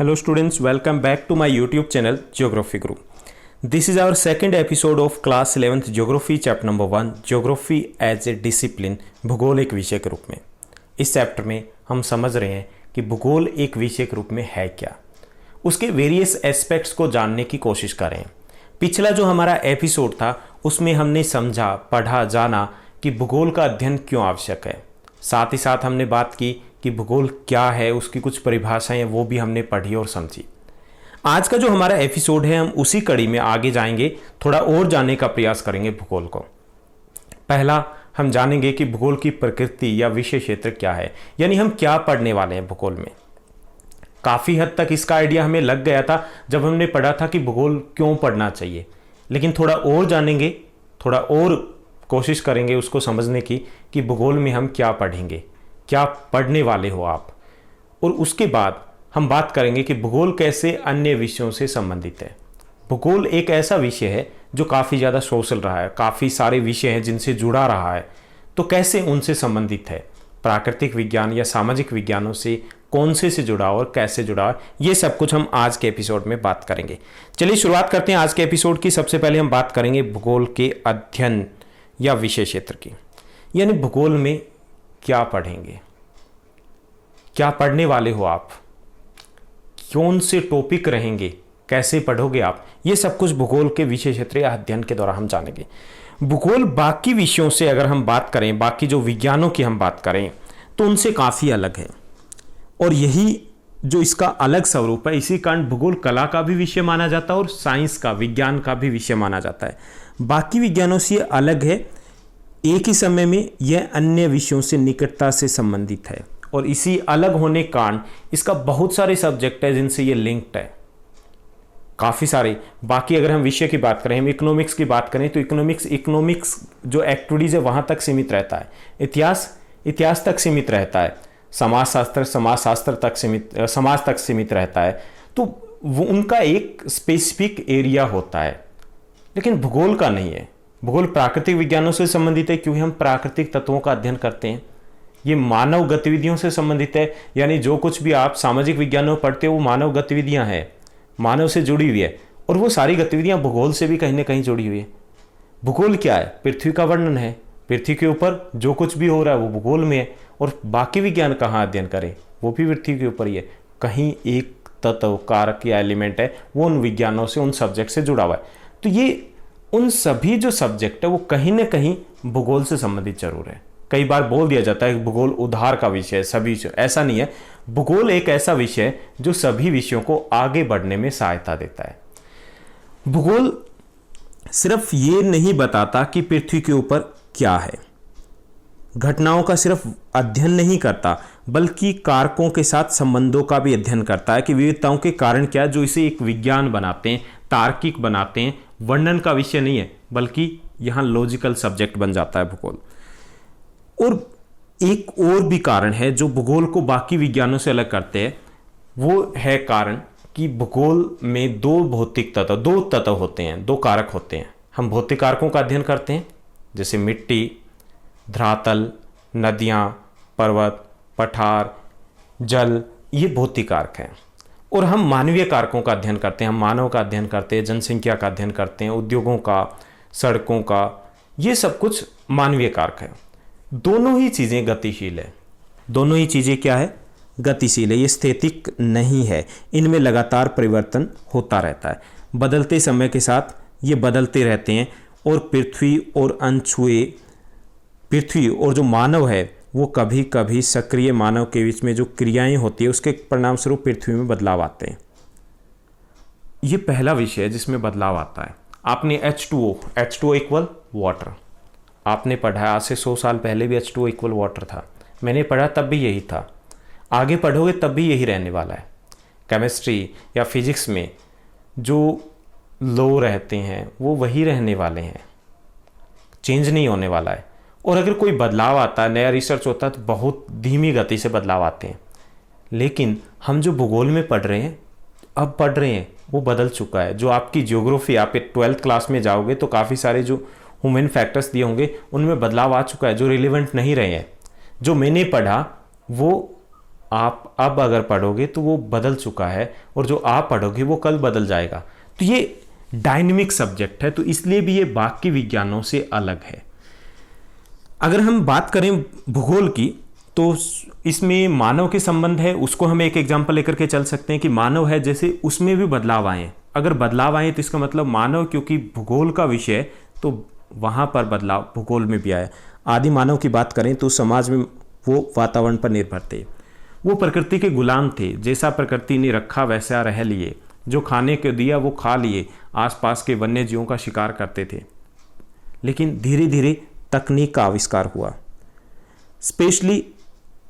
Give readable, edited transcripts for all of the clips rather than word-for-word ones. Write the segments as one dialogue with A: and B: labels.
A: Hello students, welcome back to my YouTube channel Geography Guru. This is our second episode of class 11th Geography chapter number 1 Geography as a Discipline भूगोल एक विषय के रूप में। इस chapter में हम समझ रहे हैं कि भूगोल एक विषय के रूप में है क्या, उसके वेरियस एस्पेक्ट्स को जानने की कोशिश करें। पिछला जो हमारा एपिसोड था उसमें हमने समझा, पढ़ा, जाना कि भूगोल का अध्ययन क्यों आवश्यक है। साथ ही साथ हमने बात की कि भूगोल क्या है, उसकी कुछ परिभाषाएं वो भी हमने पढ़ी और समझी। आज का जो हमारा एपिसोड है हम उसी कड़ी में आगे जाएंगे, थोड़ा और जानने का प्रयास करेंगे भूगोल को। पहला हम जानेंगे कि भूगोल की प्रकृति या विषय क्षेत्र क्या है, यानी हम क्या पढ़ने वाले हैं भूगोल में। काफ़ी हद तक इसका आइडिया हमें लग गया था जब हमने पढ़ा था कि भूगोल क्यों पढ़ना चाहिए, लेकिन थोड़ा और जानेंगे, थोड़ा और कोशिश करेंगे उसको समझने की कि भूगोल में हम क्या पढ़ेंगे, क्या पढ़ने वाले हो आप। और उसके बाद हम बात करेंगे कि भूगोल कैसे अन्य विषयों से संबंधित है। भूगोल एक ऐसा विषय है जो काफ़ी ज़्यादा सोशल रहा है, काफ़ी सारे विषय हैं जिनसे जुड़ा रहा है, तो कैसे उनसे संबंधित है। प्राकृतिक विज्ञान या सामाजिक विज्ञानों से कौन से जुड़ा और कैसे जुड़ा है, ये सब कुछ हम आज के एपिसोड में बात करेंगे। चलिए शुरुआत करते हैं आज के एपिसोड की। सबसे पहले हम बात करेंगे भूगोल के अध्ययन या विषय क्षेत्र की, यानी भूगोल में क्या पढ़ेंगे, क्या पढ़ने वाले हो आप, कौन से टॉपिक रहेंगे, कैसे पढ़ोगे आप, ये सब कुछ भूगोल के विषय क्षेत्र या अध्ययन के द्वारा हम जानेंगे। भूगोल बाकी विषयों से अगर हम बात करें, बाकी जो विज्ञानों की हम बात करें तो उनसे काफ़ी अलग है, और यही जो इसका अलग स्वरूप है, इसी कारण भूगोल कला का भी विषय माना जाता है और साइंस का, विज्ञान का भी विषय माना जाता है। बाकी विज्ञानों से अलग है, एक ही समय में यह अन्य विषयों से निकटता से संबंधित है, और इसी अलग होने कारण इसका बहुत सारे सब्जेक्ट है जिनसे ये लिंक्ड है, काफ़ी सारे। बाकी अगर हम विषय की बात करें, हम इकोनॉमिक्स की बात करें तो इकोनॉमिक्स जो एक्टिविटीज़ है वहाँ तक सीमित रहता है, इतिहास तक सीमित रहता है, समाजशास्त्र तक समाज तक सीमित रहता है, तो वो उनका एक स्पेसिफिक एरिया होता है। लेकिन भूगोल का नहीं है। भूगोल प्राकृतिक विज्ञानों से संबंधित है क्योंकि हम प्राकृतिक तत्वों का अध्ययन करते हैं। ये मानव गतिविधियों से संबंधित है, यानी जो कुछ भी आप सामाजिक विज्ञानों में पढ़ते हो वो मानव गतिविधियां हैं, मानव से जुड़ी हुई है, और वो सारी गतिविधियां भूगोल से भी कहीं ना कहीं जुड़ी हुई है। भूगोल क्या है? पृथ्वी का वर्णन है, पृथ्वी के ऊपर जो कुछ भी हो रहा है वो भूगोल में है। और बाकी विज्ञान कहाँ अध्ययन करें, वो भी पृथ्वी के ऊपर ही है। कहीं एक तत्व, कारक या एलिमेंट है वो उन विज्ञानों से, उन सब्जेक्ट से जुड़ा हुआ है। तो ये उन सभी जो सब्जेक्ट है वो कहीं ना कहीं भूगोल से संबंधित जरूर है। कई बार बोल दिया जाता है कि भूगोल उधार का विषय है, सभी विषय, ऐसा नहीं है। भूगोल एक ऐसा विषय है जो सभी विषयों को आगे बढ़ने में सहायता देता है। भूगोल सिर्फ ये नहीं बताता कि पृथ्वी के ऊपर क्या है, घटनाओं का सिर्फ अध्ययन नहीं करता, बल्कि कारकों के साथ संबंधों का भी अध्ययन करता है कि विविधताओं के कारण क्या, जो इसे एक विज्ञान बनाते हैं, तार्किक बनाते हैं। वर्णन का विषय नहीं है, बल्कि यहाँ लॉजिकल सब्जेक्ट बन जाता है भूगोल। और एक और भी कारण है जो भूगोल को बाकी विज्ञानों से अलग करते हैं, वो है कारण कि भूगोल में दो तत्व होते हैं, दो कारक होते हैं। हम भौतिक कारकों का अध्ययन करते हैं, जैसे मिट्टी, धरातल, नदियाँ, पर्वत, पठार, जल, ये भौतिक कारक हैं। और हम मानवीय कारकों का अध्ययन करते हैं, हम मानव का अध्ययन करते हैं, जनसंख्या का अध्ययन करते हैं, उद्योगों का, सड़कों का, ये सब कुछ मानवीय कारक है। दोनों ही चीज़ें गतिशील है। दोनों ही चीज़ें क्या है? गतिशील है। ये स्थितिक नहीं है, इनमें लगातार परिवर्तन होता रहता है। बदलते समय के साथ ये बदलते रहते हैं, और पृथ्वी और जो मानव है वो कभी कभी सक्रिय मानव के बीच में जो क्रियाएं होती है उसके परिणाम स्वरूप पृथ्वी में बदलाव आते हैं। ये पहला विषय है जिसमें बदलाव आता है। आपने H2O इक्वल वाटर आपने पढ़ा है। आज से 100 साल पहले भी H2O इक्वल वाटर था, मैंने पढ़ा तब भी यही था, आगे पढ़ोगे तब भी यही रहने वाला है। केमिस्ट्री या फिजिक्स में जो लॉ रहते हैं वो वही रहने वाले हैं, चेंज नहीं होने वाला है। और अगर कोई बदलाव आता है, नया रिसर्च होता है, तो बहुत धीमी गति से बदलाव आते हैं। लेकिन हम जो भूगोल में पढ़ रहे हैं वो बदल चुका है। जो आपकी ज्योग्राफी, आप 12th क्लास में जाओगे तो काफ़ी सारे जो ह्यूमन फैक्टर्स दिए होंगे उनमें बदलाव आ चुका है, जो रिलेवेंट नहीं रहे हैं। जो मैंने पढ़ा वो आप अब अगर पढ़ोगे तो वो बदल चुका है, और जो आप पढ़ोगे वो कल बदल जाएगा। तो ये डायनेमिक सब्जेक्ट है, तो इसलिए भी ये बाकी विज्ञानों से अलग है। अगर हम बात करें भूगोल की, तो इसमें मानव के संबंध है, उसको हम एक एग्जांपल लेकर के चल सकते हैं कि मानव है, जैसे उसमें भी बदलाव आए। अगर बदलाव आए तो इसका मतलब मानव, क्योंकि भूगोल का विषय, तो वहाँ पर बदलाव भूगोल में भी आया। आदि मानव की बात करें तो समाज में वो वातावरण पर निर्भर थे, वो प्रकृति के गुलाम थे, जैसा प्रकृति ने रखा वैसा रह लिए, जो खाने को दिया वो खा लिए, आसपास के वन्य जीवों का शिकार करते थे। लेकिन धीरे धीरे तकनीक का आविष्कार हुआ, स्पेशली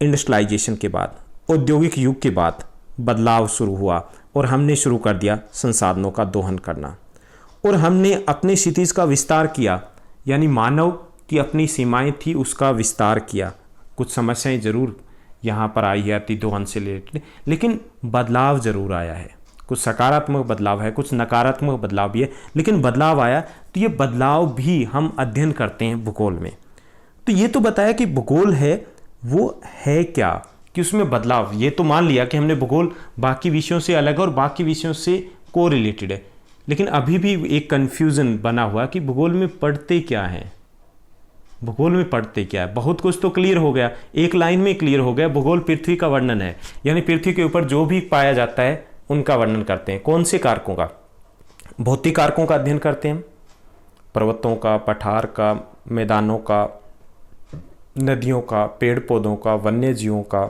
A: इंडस्ट्रियलाइजेशन के बाद, औद्योगिक युग के बाद बदलाव शुरू हुआ, और हमने शुरू कर दिया संसाधनों का दोहन करना, और हमने अपने क्षितिज का विस्तार किया, यानी मानव की अपनी सीमाएं थी उसका विस्तार किया। कुछ समस्याएं जरूर यहाँ पर आई है अति दोहन से रिलेटेड, लेकिन बदलाव जरूर आया है। कुछ सकारात्मक बदलाव है, कुछ नकारात्मक बदलाव भी है, लेकिन बदलाव आया। तो ये बदलाव भी हम अध्ययन करते हैं भूगोल में। तो ये तो बताया कि भूगोल है, वो है क्या कि उसमें बदलाव। ये तो मान लिया कि हमने भूगोल बाकी विषयों से अलग है और बाकी विषयों से को रिलेटेड है, लेकिन अभी भी एक कन्फ्यूज़न बना हुआ कि भूगोल में पढ़ते क्या है, भूगोल में पढ़ते क्या है। बहुत कुछ तो क्लियर हो गया, एक लाइन में क्लियर हो गया, भूगोल पृथ्वी का वर्णन है, यानी पृथ्वी के ऊपर जो भी पाया जाता है उनका वर्णन करते हैं। कौन से कारकों का? भौतिक कारकों का अध्ययन करते हैं, पर्वतों का, पठार का, मैदानों का, नदियों का, पेड़ पौधों का, वन्य जीवों का,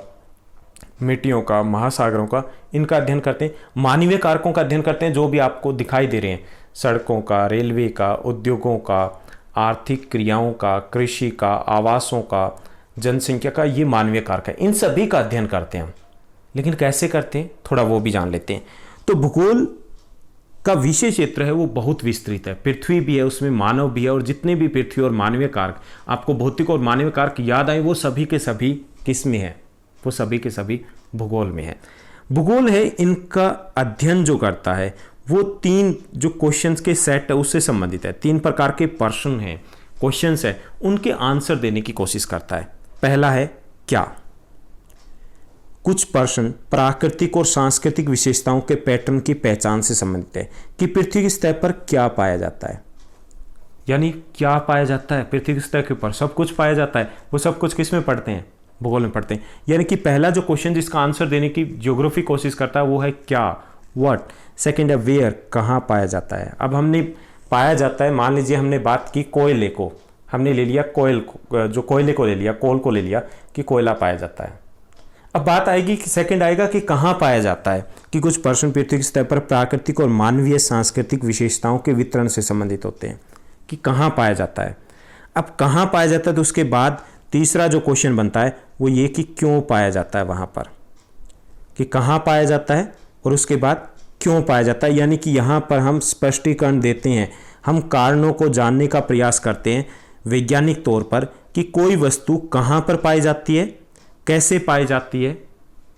A: मिट्टियों का, महासागरों का, इनका अध्ययन करते हैं। मानवीय कारकों का अध्ययन करते हैं, जो भी आपको दिखाई दे रहे हैं, सड़कों का, रेलवे का, उद्योगों का, आर्थिक क्रियाओं का, कृषि का, आवासों का, जनसंख्या का, ये मानवीय कारक है। इन सभी का अध्ययन करते हैं हम, लेकिन कैसे करते हैं थोड़ा वो भी जान लेते हैं। तो भूगोल का विषय क्षेत्र है वो बहुत विस्तृत है, पृथ्वी भी है, उसमें मानव भी है, और जितने भी पृथ्वी और मानवीय कारक आपको भौतिक और मानवीय कारक याद आए, वो सभी के सभी किस में है? वो सभी के सभी भूगोल में है। भूगोल है, इनका अध्ययन जो करता है वो 3 जो क्वेश्चंस के सेट है उससे संबंधित है। 3 प्रकार के प्रश्न हैं, क्वेश्चंस है, उनके आंसर देने की कोशिश करता है। पहला है क्या। कुछ प्रश्न प्राकृतिक और सांस्कृतिक विशेषताओं के पैटर्न की पहचान से संबंधित है कि पृथ्वी की सतह पर क्या पाया जाता है, यानी क्या पाया जाता है पृथ्वी की सतह के ऊपर, सब कुछ पाया जाता है। वो सब कुछ किस में पढ़ते हैं? भूगोल में पढ़ते हैं। यानी कि पहला जो क्वेश्चन जिसका आंसर देने की ज्योग्राफी कोशिश करता है वो है क्या, व्हाट। सेकंड है वेयर, कहाँ पाया जाता है। अब हमने पाया जाता है, मान लीजिए हमने बात की कोयले को, हमने ले लिया जो कोयले को ले लिया, कोल को ले लिया कि कोयला पाया जाता है। अब बात आएगी कि सेकंड आएगा कि कहाँ पाया जाता है, कि कुछ प्रश्न पृथ्वी की सतह पर प्राकृतिक और मानवीय सांस्कृतिक विशेषताओं के वितरण से संबंधित होते हैं कि कहाँ पाया जाता है। अब कहाँ पाया जाता है तो उसके बाद तीसरा जो क्वेश्चन बनता है वो ये कि क्यों पाया जाता है वहाँ पर, कि कहाँ पाया जाता है और उसके बाद क्यों पाया जाता है। यानी कि यहाँ पर हम स्पष्टीकरण देते हैं, हम कारणों को जानने का प्रयास करते हैं वैज्ञानिक तौर पर कि कोई वस्तु कहाँ पर पाई जाती है, कैसे पाई जाती है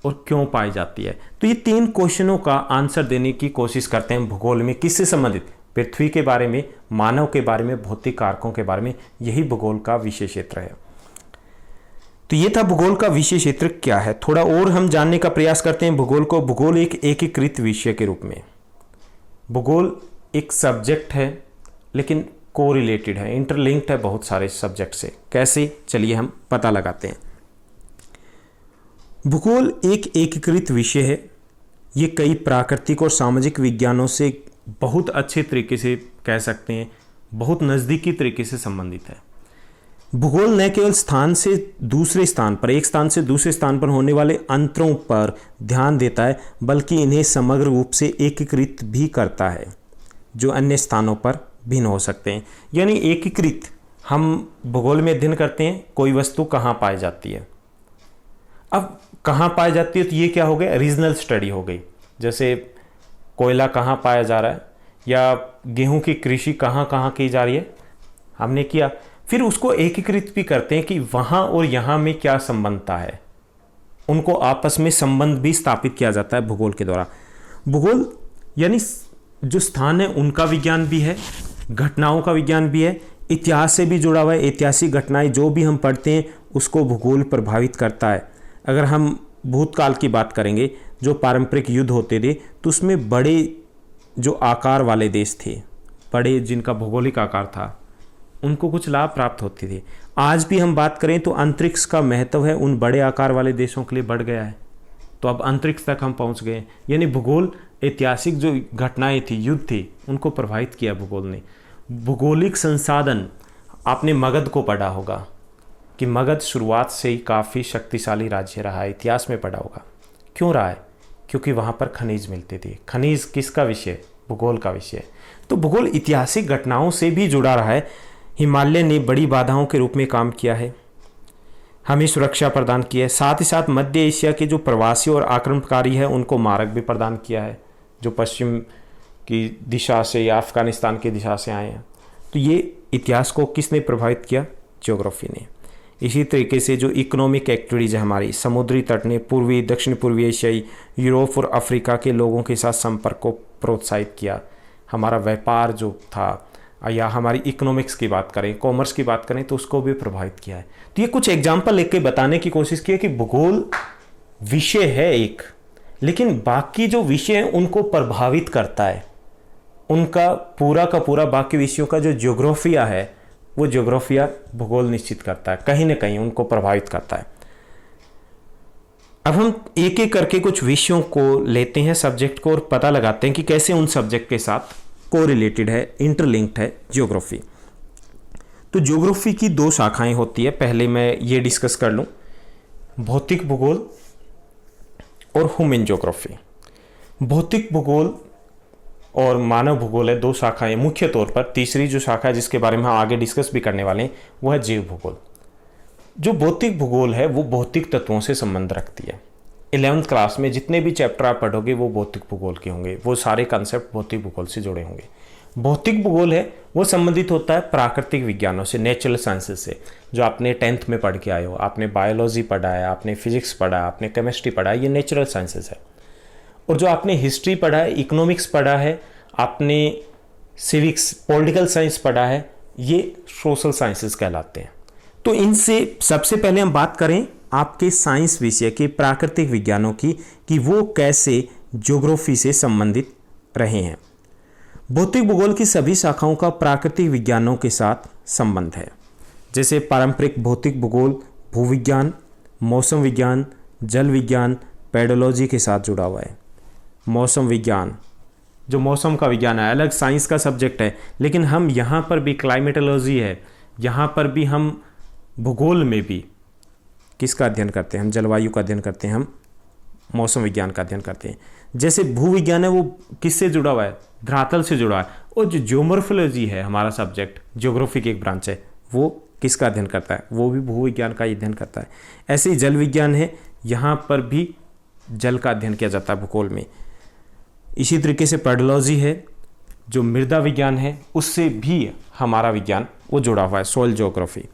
A: और क्यों पाई जाती है। तो ये 3 क्वेश्चनों का आंसर देने की कोशिश करते हैं भूगोल में। किससे संबंधित? पृथ्वी के बारे में, मानव के बारे में, भौतिक कारकों के बारे में। यही भूगोल का विषय क्षेत्र है। तो ये था भूगोल का विषय क्षेत्र क्या है। थोड़ा और हम जानने का प्रयास करते हैं भूगोल को। भूगोल एक एकीकृत विषय के रूप में, भूगोल एक सब्जेक्ट है लेकिन कोरिलेटेड है, इंटरलिंक्ड है बहुत सारे सब्जेक्ट से। कैसे? चलिए हम पता लगाते हैं। भूगोल एक एकीकृत विषय है। ये कई प्राकृतिक और सामाजिक विज्ञानों से बहुत अच्छे तरीके से कह सकते हैं, बहुत नज़दीकी तरीके से संबंधित है। भूगोल न केवल स्थान से दूसरे स्थान पर, एक स्थान से दूसरे स्थान पर होने वाले अंतरों पर ध्यान देता है, बल्कि इन्हें समग्र रूप से एकीकृत भी करता है जो अन्य स्थानों पर भिन्न हो सकते हैं। यानी एकीकृत हम भूगोल में अध्ययन करते हैं, कोई वस्तु कहाँ पाई जाती है। अब कहाँ पाई जाती है तो ये क्या हो गया? रीजनल स्टडी हो गई। जैसे कोयला कहाँ पाया जा रहा है या गेहूं की कृषि कहाँ कहाँ की जा रही है, हमने किया। फिर उसको एकीकृत भी करते हैं कि वहाँ और यहाँ में क्या संबंधता है, उनको आपस में संबंध भी स्थापित किया जाता है भूगोल के द्वारा। भूगोल यानी जो स्थान है उनका विज्ञान भी है, घटनाओं का विज्ञान भी है, इतिहास से भी जुड़ा हुआ है। ऐतिहासिक घटनाएं जो भी हम पढ़ते हैं उसको भूगोल प्रभावित करता है। अगर हम भूतकाल की बात करेंगे, जो पारंपरिक युद्ध होते थे तो उसमें बड़े जो आकार वाले देश थे, बड़े जिनका भौगोलिक आकार था, उनको कुछ लाभ प्राप्त होते थे। आज भी हम बात करें तो अंतरिक्ष का महत्व है उन बड़े आकार वाले देशों के लिए बढ़ गया है। तो अब अंतरिक्ष तक हम पहुंच गए, यानी भूगोल ऐतिहासिक जो घटनाएं थी, युद्ध थे, उनको प्रभावित किया भूगोल ने। भूगोलिक संसाधन, आपने मगध को पढ़ा होगा कि मगध शुरुआत से ही काफ़ी शक्तिशाली राज्य रहा है, इतिहास में पढ़ा होगा। क्यों रहा है? क्योंकि वहाँ पर खनिज मिलते थे। खनिज किसका विषय? भूगोल का विषय। तो भूगोल ऐतिहासिक घटनाओं से भी जुड़ा रहा है। हिमालय ने बड़ी बाधाओं के रूप में काम किया है, हमें सुरक्षा प्रदान की है। साथ ही साथ मध्य एशिया के जो प्रवासी और आक्रमणकारी है उनको मार्ग भी प्रदान किया है, जो पश्चिम की दिशा से या अफगानिस्तान की दिशा से आए हैं। तो ये इतिहास को किसने प्रभावित किया? ज्योग्राफी ने। इसी तरीके से जो इकोनॉमिक एक्टिविटीज़ है हमारी, समुद्री तट ने पूर्वी दक्षिण पूर्वी एशियाई, यूरोप और अफ्रीका के लोगों के साथ संपर्क को प्रोत्साहित किया। हमारा व्यापार जो था, या हमारी इकोनॉमिक्स की बात करें, कॉमर्स की बात करें, तो उसको भी प्रभावित किया है। तो ये कुछ एग्जाम्पल लेके बताने की कोशिश की है कि भूगोल विषय है एक, लेकिन बाकी जो विषय हैं उनको प्रभावित करता है। उनका पूरा का पूरा बाकी विषयों का जो ज्योग्राफिया है, वो ज्योग्राफिया भूगोल निश्चित करता है, कहीं ना कहीं उनको प्रभावित करता है। अब हम एक एक करके कुछ विषयों को लेते हैं, सब्जेक्ट को, और पता लगाते हैं कि कैसे उन सब्जेक्ट के साथ कोरिलेटेड है, इंटरलिंक्ड है ज्योग्राफी। तो ज्योग्राफी की दो शाखाएं होती है। पहले मैं ये डिस्कस कर लूं, भौतिक भूगोल और ह्यूमन ज्योग्राफी। भौतिक भूगोल और मानव भूगोल है, दो शाखाएं मुख्य तौर पर। तीसरी जो शाखा है जिसके बारे में हम आगे डिस्कस भी करने वाले हैं, वो है जीव भूगोल। जो भौतिक भूगोल है वो भौतिक तत्वों से संबंध रखती है। 11th क्लास में जितने भी चैप्टर आप पढ़ोगे वो भौतिक भूगोल के होंगे, वो सारे कंसेप्ट भौतिक भूगोल से जुड़े होंगे। भौतिक भूगोल है वो संबंधित होता है प्राकृतिक विज्ञानों से, नेचुरल साइंसेस से, जो आपने 10th में पढ़ के आए हो। आपने बायोलॉजी पढ़ा है, आपने फिजिक्स पढ़ा है, आपने केमिस्ट्री पढ़ा है, ये नेचुरल साइंसेस है। और जो आपने हिस्ट्री पढ़ा है, इकोनॉमिक्स पढ़ा है, आपने सिविक्स, पॉलिटिकल साइंस पढ़ा है, ये सोशल साइंसेस कहलाते हैं। तो इनसे सबसे पहले हम बात करें आपके साइंस विषय के, प्राकृतिक विज्ञानों की, कि वो कैसे ज्योग्राफी से संबंधित रहे हैं। भौतिक भूगोल की सभी शाखाओं का प्राकृतिक विज्ञानों के साथ संबंध है। जैसे पारंपरिक भौतिक भूगोल भूविज्ञान, मौसम विज्ञान, जल विज्ञान, पेडोलॉजी के साथ जुड़ा हुआ है। मौसम विज्ञान, जो मौसम का विज्ञान है, अलग साइंस का सब्जेक्ट है, लेकिन हम यहाँ पर भी क्लाइमेटोलॉजी है, यहाँ पर भी हम भूगोल में भी किसका अध्ययन करते हैं? हम जलवायु का अध्ययन करते हैं, हम मौसम विज्ञान का अध्ययन करते हैं। जैसे भूविज्ञान है वो किससे जुड़ा हुआ है? धरातल से जुड़ा है। और जो ज्योमोर्फोलॉजी है हमारा सब्जेक्ट, ज्योग्राफी की एक ब्रांच है, वो किसका अध्ययन करता है? वो भी भूविज्ञान का अध्ययन करता है। ऐसे ही जल विज्ञान है, यहाँ पर भी जल का अध्ययन किया जाता है भूगोल में। इसी तरीके से पेडोलॉजी है, जो मृदा विज्ञान है, उससे भी हमारा विज्ञान वो जुड़ा हुआ है, सॉइल ज्योग्राफी।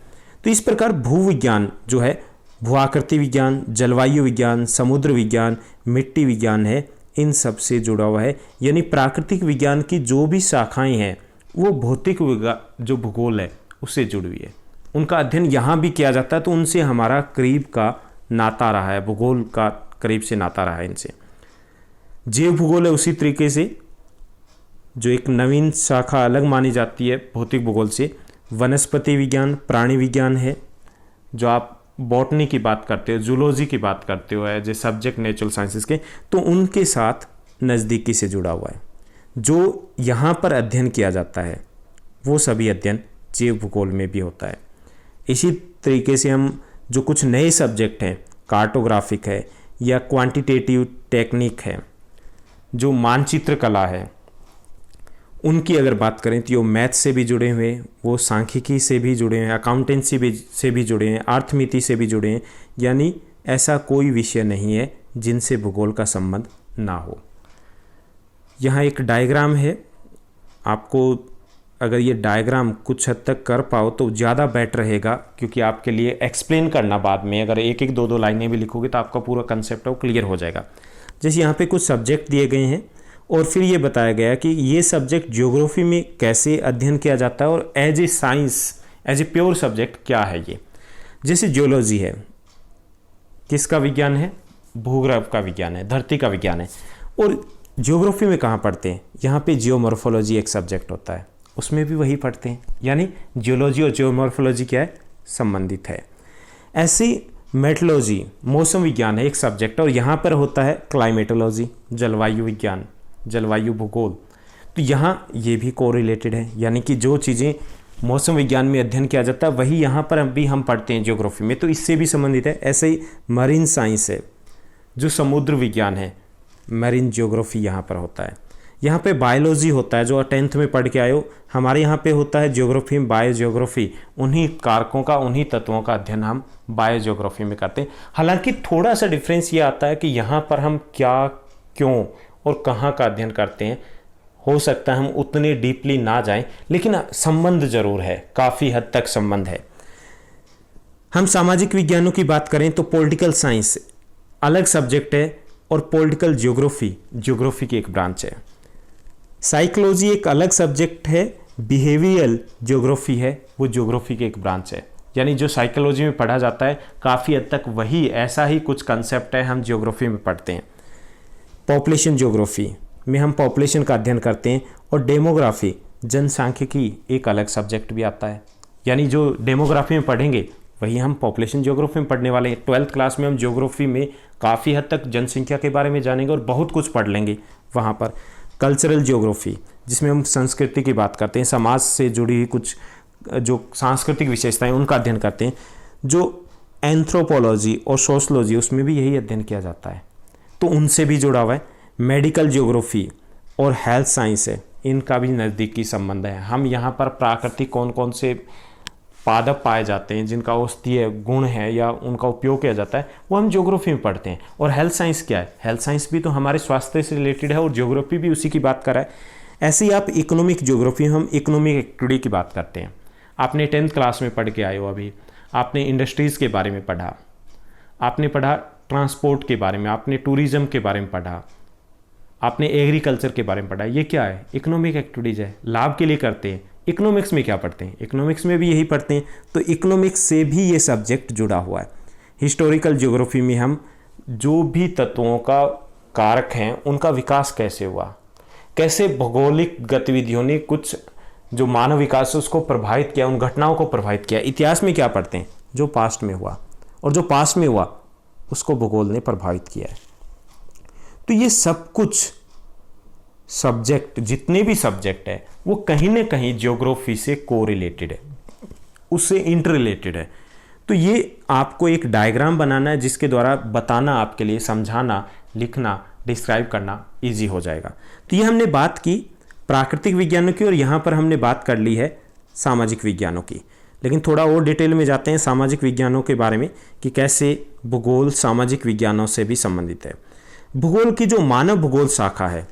A: तो इस प्रकार भूविज्ञान जो है, भूआकृति विज्ञान, जलवायु विज्ञान, समुद्र विज्ञान, मिट्टी विज्ञान है, इन सब से जुड़ा हुआ है। यानी प्राकृतिक विज्ञान की जो भी शाखाएं हैं वो भौतिक जो भूगोल है उससे जुड़ी हुई है। उनका अध्ययन यहाँ भी किया जाता है, तो उनसे हमारा करीब का नाता रहा है, भूगोल का करीब से नाता रहा है इनसे। जीव भूगोल है उसी तरीके से, जो एक नवीन शाखा अलग मानी जाती है भौतिक भूगोल से। वनस्पति विज्ञान, प्राणी विज्ञान है, जो आप बॉटनी की बात करते हो, जूलॉजी की बात करते हो, as a subject natural sciences के, तो उनके साथ नज़दीकी से जुड़ा हुआ है। जो यहाँ पर अध्ययन किया जाता है वो सभी अध्ययन जीव भूगोल में भी होता है। इसी तरीके से हम जो कुछ नए सब्जेक्ट हैं, कार्टोग्राफिक है या क्वांटिटेटिव टेक्निक है, जो मानचित्र कला है, उनकी अगर बात करें तो वो मैथ से भी जुड़े हुए हैं, वो सांख्यिकी से भी जुड़े हैं, अकाउंटेंसी से भी जुड़े हैं, अर्थमिति से भी जुड़े हैं। यानी ऐसा कोई विषय नहीं है जिनसे भूगोल का संबंध ना हो। यहाँ एक डायग्राम है, आपको अगर ये डायग्राम कुछ हद तक कर पाओ तो ज़्यादा बेटर रहेगा, क्योंकि आपके लिए एक्सप्लेन करना बाद में, अगर एक एक दो दो लाइनें भी लिखोगे तो आपका पूरा कंसेप्ट है वो क्लियर हो जाएगा। जैसे यहाँ पे कुछ सब्जेक्ट दिए गए हैं और फिर ये बताया गया कि ये सब्जेक्ट ज्योग्राफी में कैसे अध्ययन किया जाता है और as a science, as a pure subject क्या है ये। जैसे जियोलॉजी है, किसका विज्ञान है? भूग्रह का विज्ञान है, धरती का विज्ञान है। और ज्योग्राफी में कहाँ पढ़ते हैं? यहाँ पे जियोमॉर्फोलॉजी एक सब्जेक्ट होता है, उसमें भी वही पढ़ते हैं, यानी जियोलॉजी और जियोमॉर्फोलॉजी क्या है? संबंधित है। ऐसी मेट्रोलॉजी मौसम विज्ञान है एक सब्जेक्ट, और यहाँ पर होता है क्लाइमेटोलॉजी जलवायु विज्ञान, जलवायु भूगोल। तो यहाँ ये भी कोरिलेटेड है, यानी कि जो चीज़ें मौसम विज्ञान में अध्ययन किया जाता है वही यहाँ पर भी हम पढ़ते हैं ज्योग्राफी में, तो इससे भी संबंधित है। ऐसे ही मरीन साइंस है, जो समुद्र विज्ञान है, मरीन ज्योग्राफी यहाँ पर होता है। यहाँ पे बायोलॉजी होता है, जो 10th में पढ़ के आए हो। हमारे यहाँ पे होता है ज्योग्राफी में बायो ज्योग्राफी, उन्हीं कारकों का, उन्हीं तत्वों का अध्ययन हम बायो ज्योग्राफी में करते हैं। हालांकि थोड़ा सा डिफरेंस ये आता है कि यहाँ पर हम क्या, क्यों और कहाँ का अध्ययन करते हैं। हो सकता है हम उतने डीपली ना जाएं, लेकिन संबंध जरूर है, काफ़ी हद तक संबंध है। हम सामाजिक विज्ञानों की बात करें तो पॉलिटिकल साइंस अलग सब्जेक्ट है, और पॉलिटिकल ज्योग्राफी की एक ब्रांच है। साइकोलॉजी एक अलग सब्जेक्ट है, बिहेवियरल ज्योग्राफी है, वो ज्योग्राफी की एक ब्रांच है। यानी जो साइकोलॉजी में पढ़ा जाता है काफ़ी हद तक वही, ऐसा ही कुछ कंसेप्ट है हम ज्योग्राफी में पढ़ते हैं। पॉपुलेशन ज्योग्राफी में हम पॉपुलेशन का अध्ययन करते हैं, और डेमोग्राफी जनसांख्यिकी एक अलग सब्जेक्ट भी आता है। यानी जो डेमोग्राफी में पढ़ेंगे वही हम पॉपुलेशन ज्योग्राफी में पढ़ने वाले हैं। 12th क्लास में हम ज्योग्राफी में काफ़ी हद तक जनसंख्या के बारे में जानेंगे और बहुत कुछ पढ़ लेंगे वहाँ पर। कल्चरल ज्योग्राफी, जिसमें हम संस्कृति की बात करते हैं, समाज से जुड़ी हुई कुछ जो सांस्कृतिक विशेषताएं उनका अध्ययन करते हैं। जो एंथ्रोपोलॉजी और सोशलॉजी, उसमें भी यही अध्ययन किया जाता है, तो उनसे भी जुड़ा हुआ है। मेडिकल ज्योग्राफी और हेल्थ साइंस है, इनका भी नज़दीकी संबंध है। हम यहाँ पर प्राकृतिक कौन कौन से पादप पाए जाते हैं जिनका औषधीय गुण है या उनका उपयोग किया जाता है, वो हम ज्योग्राफी में पढ़ते हैं। और हेल्थ साइंस क्या है? हेल्थ साइंस भी तो हमारे स्वास्थ्य से रिलेटेड है, और ज्योग्राफी भी उसी की बात कर रहा है। ऐसे ही आप इकोनॉमिक ज्योग्राफी, हम इकोनॉमिक एक्टिविटी की बात करते हैं। आपने 10th क्लास में पढ़ के आए हो, अभी आपने इंडस्ट्रीज़ के बारे में पढ़ा, आपने पढ़ा ट्रांसपोर्ट के बारे में, आपने टूरिज़्म के बारे में पढ़ा, आपने एग्रीकल्चर के बारे में पढ़ा। ये क्या है? इकोनॉमिक एक्टिविटीज़ है, लाभ के लिए करते हैं। इकोनॉमिक्स में क्या पढ़ते हैं? इकोनॉमिक्स में भी यही पढ़ते हैं, तो इकोनॉमिक्स से भी ये सब्जेक्ट जुड़ा हुआ है। हिस्टोरिकल ज्योग्राफी में हम जो भी तत्वों का कारक हैं उनका विकास कैसे हुआ, कैसे भौगोलिक गतिविधियों ने कुछ जो मानव विकास है उसको प्रभावित किया, उन घटनाओं को प्रभावित किया। इतिहास में क्या पढ़ते हैं? जो पास्ट में हुआ, और जो पास्ट में हुआ उसको भूगोल ने प्रभावित किया है। तो ये सब कुछ सब्जेक्ट, जितने भी सब्जेक्ट है, वो कहीं ना कहीं ज्योग्राफी से कोरिलेटेड है, उससे इंटर रिलेटेड है। तो ये आपको एक डायग्राम बनाना है जिसके द्वारा बताना, आपके लिए समझाना, लिखना, डिस्क्राइब करना इजी हो जाएगा। तो ये हमने बात की प्राकृतिक विज्ञानों की, और यहाँ पर हमने बात कर ली है सामाजिक विज्ञानों की। लेकिन थोड़ा और डिटेल में जाते हैं सामाजिक विज्ञानों के बारे में कि कैसे भूगोल सामाजिक विज्ञानों से भी संबंधित है। भूगोल की जो मानव भूगोल शाखा है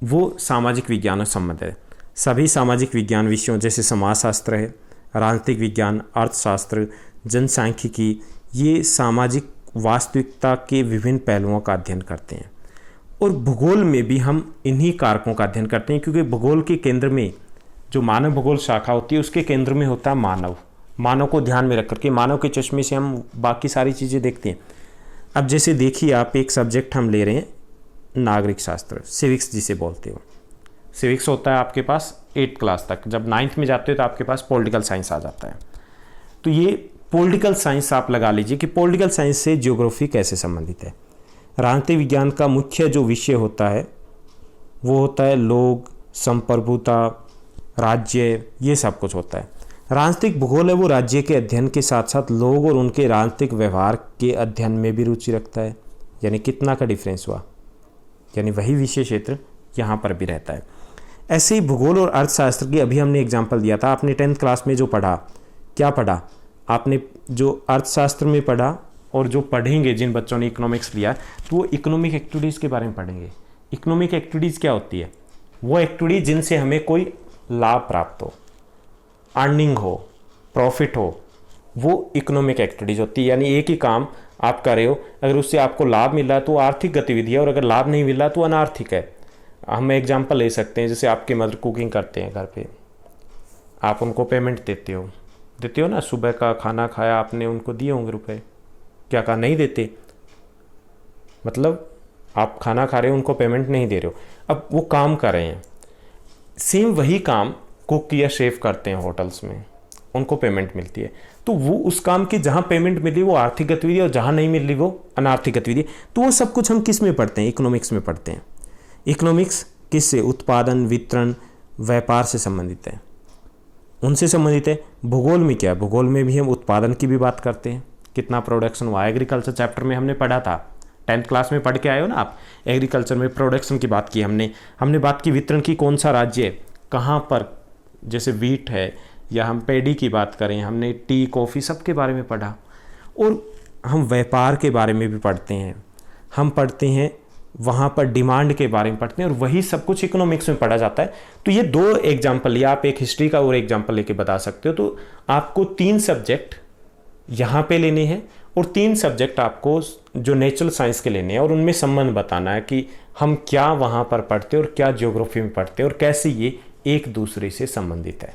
A: वो सामाजिक विज्ञानों से संबंधित है। सभी सामाजिक विज्ञान विषयों जैसे समाजशास्त्र है, राजनीतिक विज्ञान, अर्थशास्त्र, जनसांख्यिकी, ये सामाजिक वास्तविकता के विभिन्न पहलुओं का अध्ययन करते हैं। और भूगोल में भी हम इन्हीं कारकों का अध्ययन करते हैं, क्योंकि भूगोल के केंद्र में जो मानव भूगोल शाखा होती है उसके केंद्र में होता है मानव को ध्यान में रख करके, मानव के चश्मे से हम बाकी सारी चीज़ें देखते हैं। अब जैसे देखिए, आप एक सब्जेक्ट हम ले रहे हैं नागरिक शास्त्र, सिविक्स जिसे बोलते हो। सिविक्स होता है आपके पास 8th क्लास तक, जब 9th में जाते हो तो आपके पास पॉलिटिकल साइंस आ जाता है। तो ये पॉलिटिकल साइंस आप लगा लीजिए कि पॉलिटिकल साइंस से ज्योग्राफी कैसे संबंधित है। राजनीतिक विज्ञान का मुख्य जो विषय होता है वो होता है लोग, संप्रभुता, राज्य, ये सब कुछ होता है। राजनीतिक भूगोल है वो राज्य के अध्ययन के साथ साथ लोग और उनके राजनीतिक व्यवहार के अध्ययन में भी रुचि रखता है। यानी कितना का डिफरेंस हुआ, यानी वही विषय क्षेत्र यहाँ पर भी रहता है। ऐसे ही भूगोल और अर्थशास्त्र की अभी हमने एग्जाम्पल दिया था। आपने 10th क्लास में जो पढ़ा, क्या पढ़ा आपने? जो अर्थशास्त्र में पढ़ा, और जो पढ़ेंगे जिन बच्चों ने इकोनॉमिक्स लिया तो वो इकोनॉमिक एक्टिविटीज़ के बारे में पढ़ेंगे। इकोनॉमिक एक्टिविटीज़ क्या होती है? वो एक्टिविटीज जिनसे हमें कोई लाभ प्राप्त हो, अर्निंग हो, प्रॉफिट हो, वो इकोनॉमिक एक्टिविटीज़ होती है। यानी एक ही काम आप कर रहे हो, अगर उससे आपको लाभ मिल रहा है तो आर्थिक गतिविधि है, और अगर लाभ नहीं मिल रहा तो अनार्थिक है। हम एग्जांपल ले सकते हैं, जैसे आपके मदर कुकिंग करते हैं घर पे, आप उनको पेमेंट देते हो ना, सुबह का खाना खाया आपने, उनको दिए होंगे रुपए, क्या कहा नहीं देते? मतलब आप खाना खा रहे हो, उनको पेमेंट नहीं दे रहे हो, अब वो काम कर रहे हैं। सेम वही काम कुक या शेफ करते हैं होटल्स में, उनको पेमेंट मिलती है। तो वो उस काम की जहाँ पेमेंट मिल रही वो आर्थिक गतिविधि, और जहाँ नहीं मिल रही वो अनार्थिक गतिविधि। तो वो सब कुछ हम किस में पढ़ते हैं? इकोनॉमिक्स में पढ़ते हैं। इकोनॉमिक्स किससे? उत्पादन, वितरण, व्यापार से संबंधित है, उनसे संबंधित है। भूगोल में क्या है? भूगोल में भी हम उत्पादन की भी बात करते हैं, कितना प्रोडक्शन हुआ। एग्रीकल्चर चैप्टर में हमने पढ़ा था, 10th क्लास में पढ़ के आए हो ना आप। एग्रीकल्चर में प्रोडक्शन की बात की हमने बात की वितरण की, कौन सा राज्य है, कहाँ पर, जैसे वीट है, या हम पेडी की बात करें, हमने टी, कॉफ़ी, सब के बारे में पढ़ा। और हम व्यापार के बारे में भी पढ़ते हैं, हम पढ़ते हैं वहाँ पर डिमांड के बारे में पढ़ते हैं, और वही सब कुछ इकोनॉमिक्स में पढ़ा जाता है। तो ये 2 एग्जाम्पल, या आप एक हिस्ट्री का और एग्जाम्पल लेके बता सकते हो। तो आपको 3 सब्जेक्ट यहाँ पे लेने हैं, और 3 सब्जेक्ट आपको जो नेचुरल साइंस के लेने हैं, और उनमें संबंध बताना है कि हम क्या वहाँ पर पढ़ते हैं और क्या ज्योग्राफी में पढ़ते हैं, और कैसे ये एक दूसरे से संबंधित है।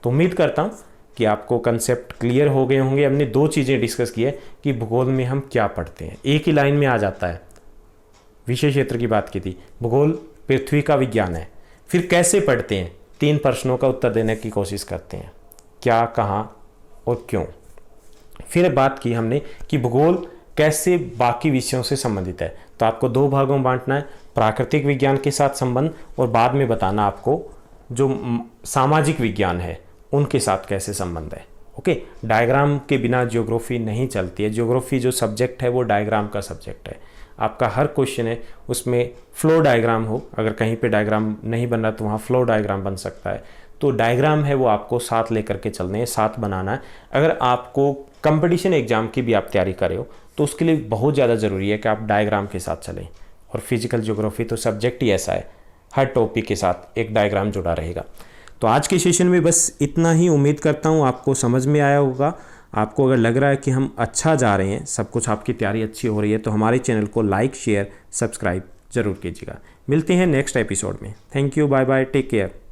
A: तो उम्मीद करता हूँ कि आपको कंसेप्ट क्लियर हो गए होंगे। हमने 2 चीज़ें डिस्कस की है कि भूगोल में हम क्या पढ़ते हैं, एक ही लाइन में आ जाता है। विषय क्षेत्र की बात की थी, भूगोल पृथ्वी का विज्ञान है। फिर कैसे पढ़ते हैं? 3 प्रश्नों का उत्तर देने की कोशिश करते हैं, क्या, कहाँ और क्यों। फिर बात की हमने कि भूगोल कैसे बाकी विषयों से संबंधित है। तो आपको 2 भागों में बांटना है, प्राकृतिक विज्ञान के साथ संबंध, और बाद में बताना आपको जो सामाजिक विज्ञान है उनके साथ कैसे संबंध है। ओके, डायग्राम के बिना ज्योग्राफी नहीं चलती है। ज्योग्राफी जो सब्जेक्ट है वो डायग्राम का सब्जेक्ट है। आपका हर क्वेश्चन है उसमें फ्लो डायग्राम हो, अगर कहीं पे डायग्राम नहीं बन रहा तो वहाँ फ्लो डायग्राम बन सकता है। तो डायग्राम है वो आपको साथ लेकर के चलने हैं, साथ बनाना है। अगर आपको कंपटीशन एग्जाम की भी आप तैयारी कर रहे हो तो उसके लिए बहुत ज़्यादा ज़रूरी है कि आप डायग्राम के साथ चलें। और फिजिकल ज्योग्राफी तो सब्जेक्ट ही ऐसा है, हर टॉपिक के साथ एक डायग्राम जुड़ा रहेगा। तो आज के सेशन में बस इतना ही। उम्मीद करता हूँ आपको समझ में आया होगा। आपको अगर लग रहा है कि हम अच्छा जा रहे हैं, सब कुछ आपकी तैयारी अच्छी हो रही है, तो हमारे चैनल को लाइक, शेयर, सब्सक्राइब ज़रूर कीजिएगा। मिलते हैं नेक्स्ट एपिसोड में। Thank you, bye bye, take care.